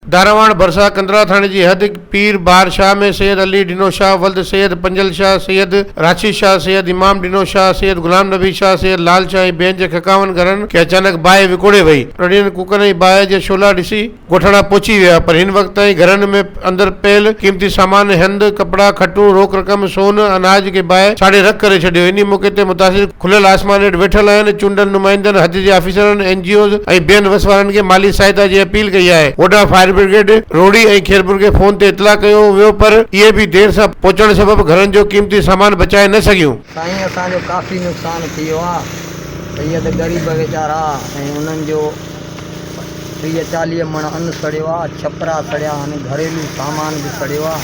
दारावाण भरसा कंदरा थाने की हद पीर बार शाह में सैयद अली डिनो शाह वल्द सैयद पंजल शाह सैयद राशिद शाह सैयद इमाम डिनो शाह सैयद गुलाम नबी शाह सैयद लाल शाह बेन जे 51 घरन के अचानक बाहि विकोड़े वही। टोड़ियन कुकन बाहि जे शोला ॾिसी गोठड़ा पहुची विया, पर हिन वक्त ताईं घरन में अंदर पयल कीमती सामान हंद कपड़ा खटू रोक रकम सोन अनाज के बाहि साड़े रख करे छॾियो। इन मौके ते मुतासिर खुलियल आसमान हेठि वेठल आहिनि। चूंडल नुमाइंदनि हद जे ऑफिसरनि एनजीओ ऐं ॿियनि वसवारनि खे माली सहायता जी अपील कई आहे। ओडा फायर ब्रिगेड रोड़ी ऐं खेरपुर के फोन ते इतला कयो वियो, पर इहे भी देर सां पहुचण सबब घरनि जो कीमती सामान बचाए न सघियूं। साईं असांजो काफ़ी नुक़सान थी वियो आहे। सैयद ग़रीब वीचारा ऐं उन्हनि जो 30-40 मण अन्न सड़ियो आहे, छपरा सड़िया आहिनि, घरेलू सामान बि सड़ियो आहे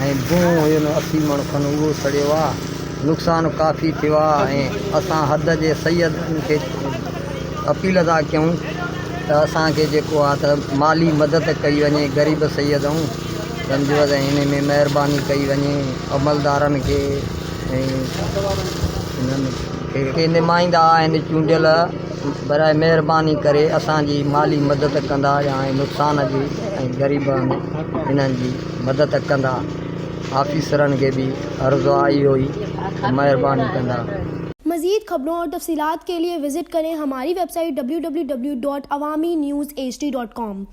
ऐं भूं हुयो 80 मण खनि उहो सड़ियो आहे। नुक़सानु काफ़ी थियो आहे ऐं असां हद जे सैयदनि खे अपील था कयूं त असांखे जेको आहे त माली मदद कई वञे। ग़रीब सैयद ऐं सम्झो त हिन में महिरबानी कई वञे। अमलदारनि खे ऐं हिननि खे निमाईंदा आहिनि चूंडियल, बराए महिरबानी करे असांजी माली मदद कंदा ऐं नुक़सान जी ऐं ग़रीबनि हिननि जी मदद कंदा। ऑफिसरनि खे बि अर्ज़ु आई हुई, महिरबानी कंदा। मज़ीद खबरों और तफसीलात के लिए विजिट करें हमारी वेबसाइट www.awamiNewsHD.com।